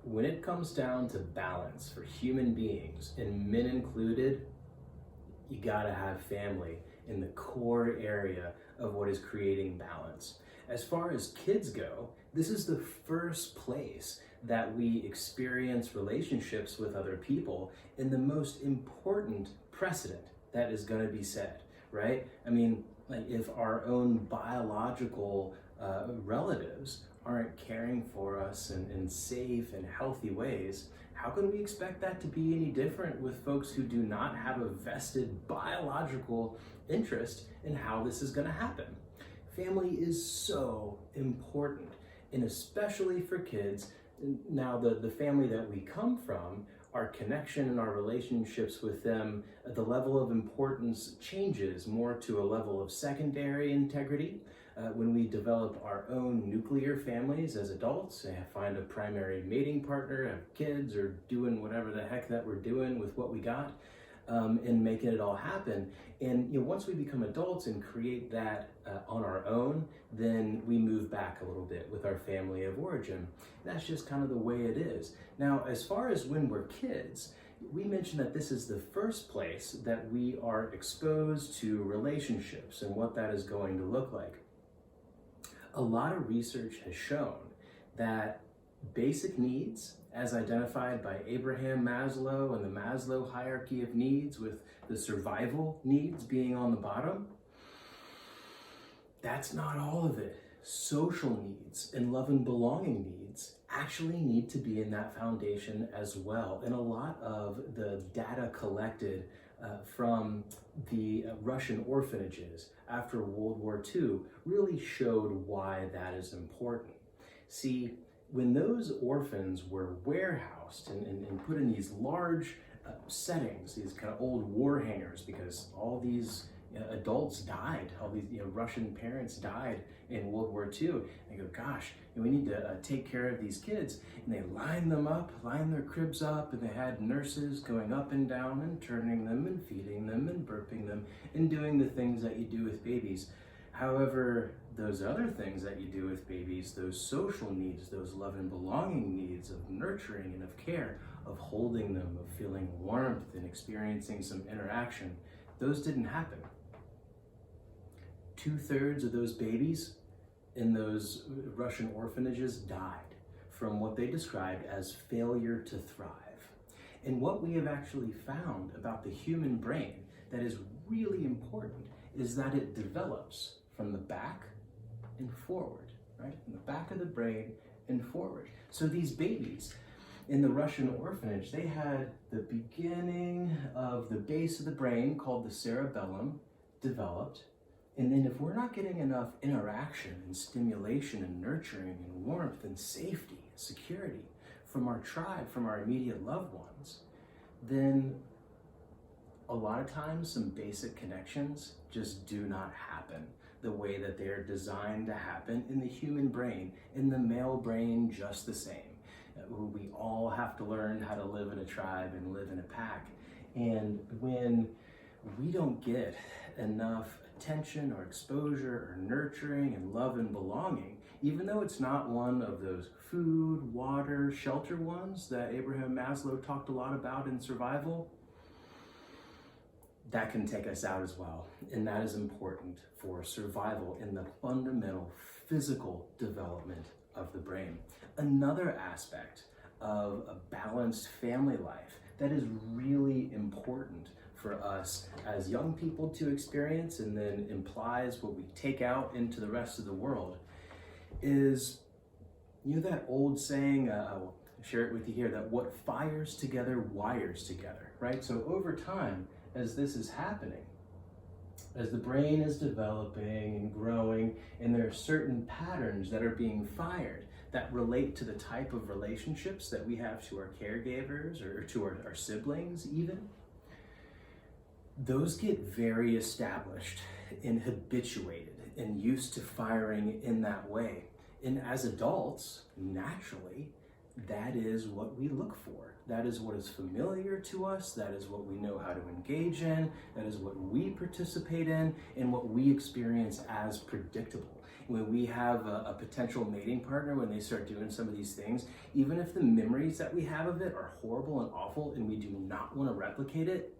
when it comes down to balance for human beings, and men included, you gotta have family in the core area of what is creating balance. As far as kids go, this is the first place that we experience relationships with other people and the most important precedent that is going to be set, right? I mean, like if our own biological relatives aren't caring for us in safe and healthy ways, how can we expect that to be any different with folks who do not have a vested biological interest in how this is going to happen? Family is so important, and especially for kids. Now, the family that we come from, our connection and our relationships with them, the level of importance changes more to a level of secondary integrity. When we develop our own nuclear families as adults, find a primary mating partner, have kids, or doing whatever the heck that we're doing with what we got, and making it all happen. And once we become adults and create that on our own, then we move back a little bit with our family of origin. That's just kind of the way it is. Now, as far as when we're kids, we mentioned that this is the first place that we are exposed to relationships and what that is going to look like. A lot of research has shown that basic needs, as identified by Abraham Maslow and the Maslow hierarchy of needs, with the survival needs being on the bottom, that's not all of it. Social needs and love and belonging needs actually need to be in that foundation as well. And a lot of the data collected from the Russian orphanages after World War II really showed why that is important. See, when those orphans were warehoused and put in these large settings, these kind of old war hangars, because all these adults died, all these Russian parents died in World War II. They go, gosh, we need to take care of these kids. And they lined their cribs up, and they had nurses going up and down and turning them and feeding them and burping them and doing the things that you do with babies. However, those other things that you do with babies, those social needs, those love and belonging needs of nurturing and of care, of holding them, of feeling warmth and experiencing some interaction, those didn't happen. 2/3 of those babies in those Russian orphanages died from what they described as failure to thrive. And what we have actually found about the human brain that is really important is that it develops from the back and forward, right? From the back of the brain and forward. So these babies in the Russian orphanage, they had the beginning of the base of the brain called the cerebellum developed. And then if we're not getting enough interaction and stimulation and nurturing and warmth and safety and security from our tribe, from our immediate loved ones, then a lot of times some basic connections just do not happen the way that they are designed to happen in the human brain, in the male brain just the same. We all have to learn how to live in a tribe and live in a pack. And when we don't get enough attention or exposure or nurturing and love and belonging, even though it's not one of those food, water, shelter ones that Abraham Maslow talked a lot about in survival, that can take us out as well. And that is important for survival in the fundamental physical development of the brain. Another aspect of a balanced family life that is really important for us as young people to experience, and then implies what we take out into the rest of the world, is, that old saying, I'll share it with you here, that what fires together wires together, right? So over time, as this is happening, as the brain is developing and growing, and there are certain patterns that are being fired that relate to the type of relationships that we have to our caregivers or to our siblings even, those get very established and habituated and used to firing in that way. And as adults, naturally, that is what we look for. That is what is familiar to us. That is what we know how to engage in. That is what we participate in and what we experience as predictable. when we have a potential mating partner, when they start doing some of these things, even if the memories that we have of it are horrible and awful and we do not want to replicate it,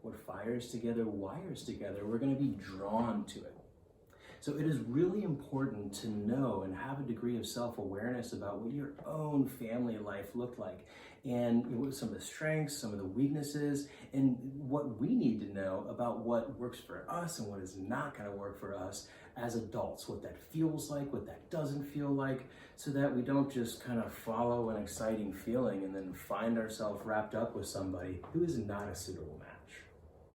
what fires together wires together. We're going to be drawn to it. So it is really important to know and have a degree of self-awareness about what your own family life looked like, and what some of the strengths, some of the weaknesses, and what we need to know about what works for us and what is not going to work for us as adults, what that feels like, what that doesn't feel like, so that we don't just kind of follow an exciting feeling and then find ourselves wrapped up with somebody who is not a suitable match.